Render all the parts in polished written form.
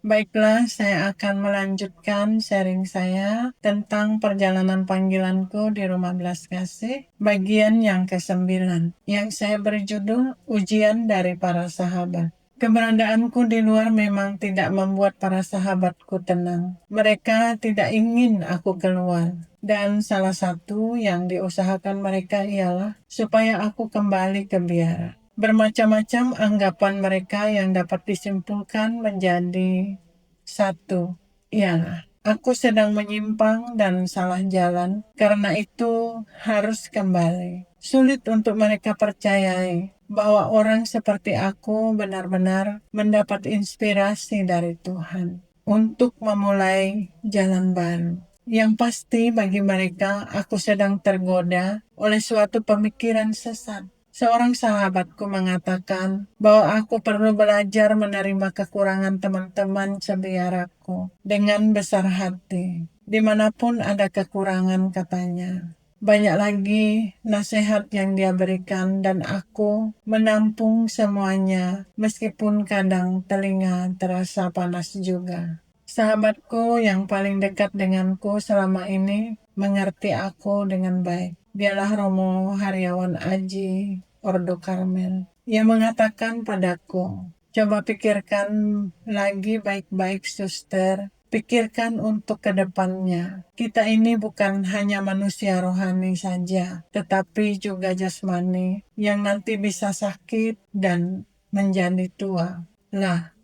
Baiklah, saya akan melanjutkan sharing saya tentang perjalanan panggilanku di Rumah Belas Kasih, bagian yang ke-9, yang saya beri judul Ujian dari Para Sahabat. Keberadaanku di luar memang tidak membuat para sahabatku tenang. Mereka tidak ingin aku keluar. Dan salah satu yang diusahakan mereka ialah supaya aku kembali ke biara. Bermacam-macam anggapan mereka yang dapat disimpulkan menjadi satu, ialah aku sedang menyimpang dan salah jalan, karena itu harus kembali. Sulit untuk mereka percayai bahwa orang seperti aku benar-benar mendapat inspirasi dari Tuhan untuk memulai jalan baru. Yang pasti bagi mereka, aku sedang tergoda oleh suatu pemikiran sesat. Seorang sahabatku mengatakan bahwa aku perlu belajar menerima kekurangan teman-teman sebiaraku dengan besar hati. Dimanapun ada kekurangan, katanya. Banyak lagi nasihat yang dia berikan dan aku menampung semuanya meskipun kadang telinga terasa panas juga. Sahabatku yang paling dekat denganku selama ini mengerti aku dengan baik. Dialah Romo Haryawan Aji Ordo Karmel. Ia mengatakan padaku, coba pikirkan lagi baik-baik, suster. Pikirkan untuk ke depannya. Kita ini bukan hanya manusia rohani saja, tetapi juga jasmani yang nanti bisa sakit dan menjadi tua. Lah,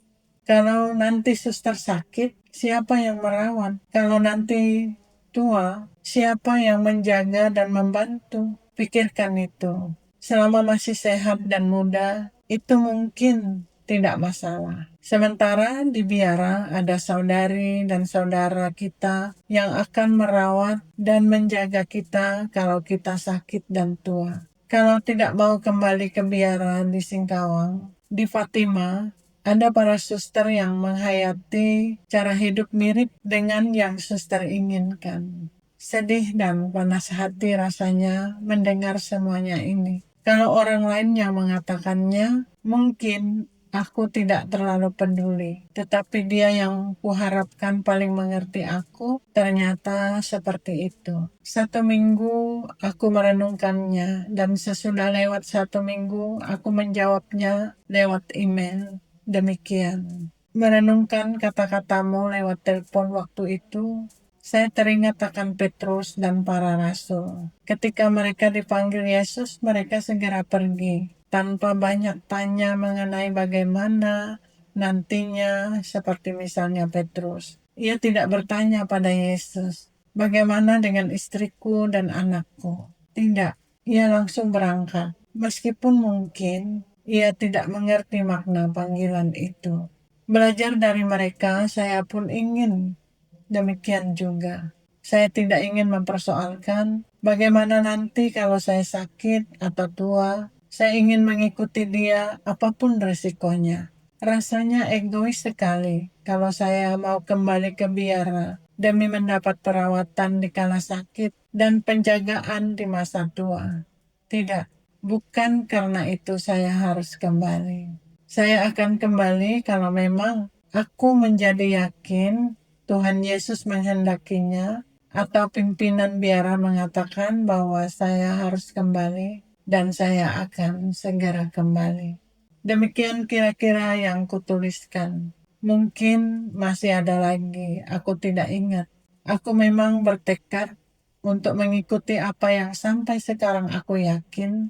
kalau nanti suster sakit, siapa yang merawat? Kalau nanti tua, siapa yang menjaga dan membantu? Pikirkan itu. Selama masih sehat dan muda, itu mungkin tidak masalah. Sementara di biara ada saudari dan saudara kita yang akan merawat dan menjaga kita kalau kita sakit dan tua. Kalau tidak mau kembali ke biara di Singkawang, di Fatima, ada para suster yang menghayati cara hidup mirip dengan yang suster inginkan. Sedih dan panas hati rasanya mendengar semuanya ini. Kalau orang lain yang mengatakannya, mungkin aku tidak terlalu peduli. Tetapi dia yang kuharapkan paling mengerti aku, ternyata seperti itu. 1 minggu aku merenungkannya, dan sesudah lewat 1 minggu, aku menjawabnya lewat email. Demikian. Merenungkan kata-katamu lewat telepon waktu itu, saya teringat akan Petrus dan para rasul. Ketika mereka dipanggil Yesus, mereka segera pergi tanpa banyak tanya mengenai bagaimana nantinya, seperti misalnya Petrus. Ia tidak bertanya pada Yesus, bagaimana dengan istriku dan anakku? Tidak, ia langsung berangkat. Meskipun mungkin ia tidak mengerti makna panggilan itu. Belajar dari mereka, saya pun ingin demikian juga. Saya tidak ingin mempersoalkan bagaimana nanti kalau saya sakit atau tua. Saya ingin mengikuti dia apapun resikonya. Rasanya egois sekali kalau saya mau kembali ke biara demi mendapat perawatan di kala sakit dan penjagaan di masa tua. Tidak, bukan karena itu saya harus kembali. Saya akan kembali kalau memang aku menjadi yakin Tuhan Yesus menghendakinya, atau pimpinan biara mengatakan bahwa saya harus kembali, dan saya akan segera kembali. Demikian kira-kira yang kutuliskan. Mungkin masih ada lagi, aku tidak ingat. Aku memang bertekad untuk mengikuti apa yang sampai sekarang aku yakin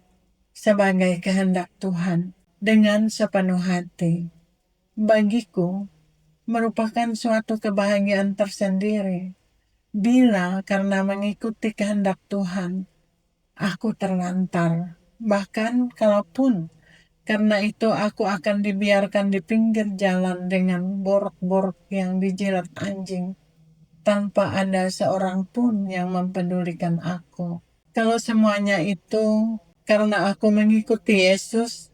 sebagai kehendak Tuhan dengan sepenuh hati. Bagiku, merupakan suatu kebahagiaan tersendiri bila karena mengikuti kehendak Tuhan, aku terlantar. Bahkan kalaupun karena itu aku akan dibiarkan di pinggir jalan dengan borok-borok yang dijilat anjing, tanpa ada seorang pun yang mempedulikan aku. Kalau semuanya itu karena aku mengikuti Yesus,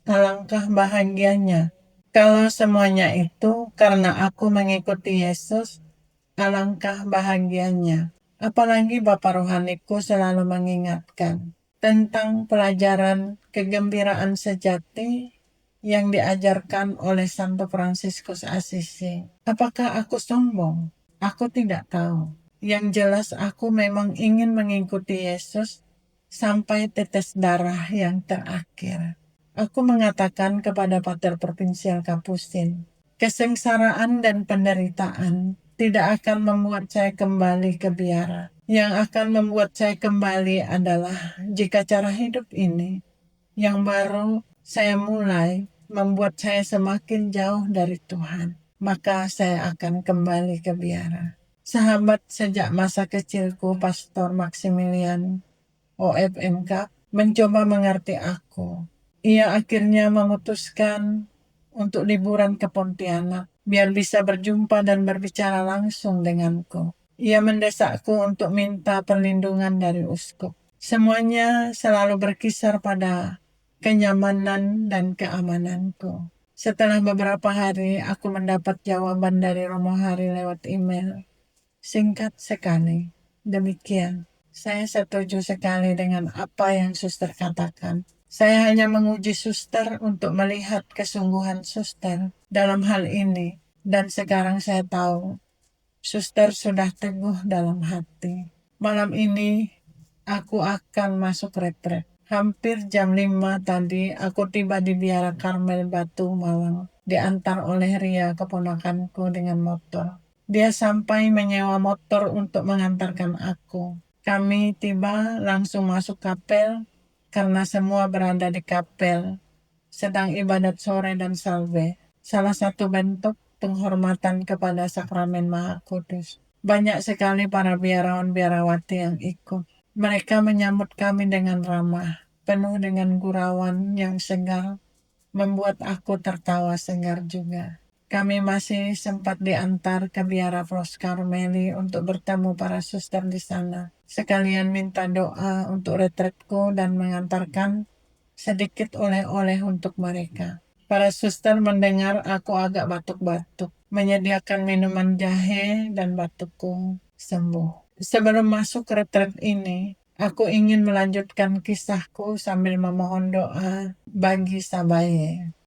alangkah bahagianya. Kalau semuanya itu karena aku mengikuti Yesus, alangkah bahagianya. Apalagi Bapak Rohaniku selalu mengingatkan tentang pelajaran kegembiraan sejati yang diajarkan oleh Santo Fransiskus Assisi. Apakah aku sombong? Aku tidak tahu. Yang jelas aku memang ingin mengikuti Yesus sampai tetes darah yang terakhir. Aku mengatakan kepada Pater Provinsial Kapusin, kesengsaraan dan penderitaan tidak akan membuat saya kembali ke biara. Yang akan membuat saya kembali adalah jika cara hidup ini yang baru saya mulai membuat saya semakin jauh dari Tuhan, maka saya akan kembali ke biara. Sahabat sejak masa kecilku, Pastor Maximilian OFMK, mencoba mengerti aku. Ia akhirnya memutuskan untuk liburan ke Pontianak, biar bisa berjumpa dan berbicara langsung denganku. Ia mendesakku untuk minta perlindungan dari uskup. Semuanya selalu berkisar pada kenyamanan dan keamananku. Setelah beberapa hari, aku mendapat jawaban dari Romo Hari lewat email. Singkat sekali. Demikian. Saya setuju sekali dengan apa yang suster katakan. Saya hanya menguji suster untuk melihat kesungguhan suster dalam hal ini. Dan sekarang saya tahu suster sudah teguh dalam hati. Malam ini aku akan masuk retret. Hampir jam 5 tadi aku tiba di Biara Karmel Batu Malang. Diantar oleh Ria keponakanku dengan motor. Dia sampai menyewa motor untuk mengantarkan aku. Kami tiba langsung masuk kapel karena semua berada di kapel sedang ibadat sore dan salve. Salah satu bentuk penghormatan kepada sakramen Maha Kudus. Banyak sekali para biarawan-biarawati yang ikut. Mereka menyambut kami dengan ramah, penuh dengan gurauan yang segar, membuat aku tertawa segar juga. Kami masih sempat diantar ke Biara Flos Karmeli untuk bertemu para suster di sana. Sekalian minta doa untuk retretku dan mengantarkan sedikit oleh-oleh untuk mereka. Para suster mendengar aku agak batuk-batuk, menyediakan minuman jahe dan batukku sembuh. Sebelum masuk retret ini, aku ingin melanjutkan kisahku sambil memohon doa bagi Sabaye.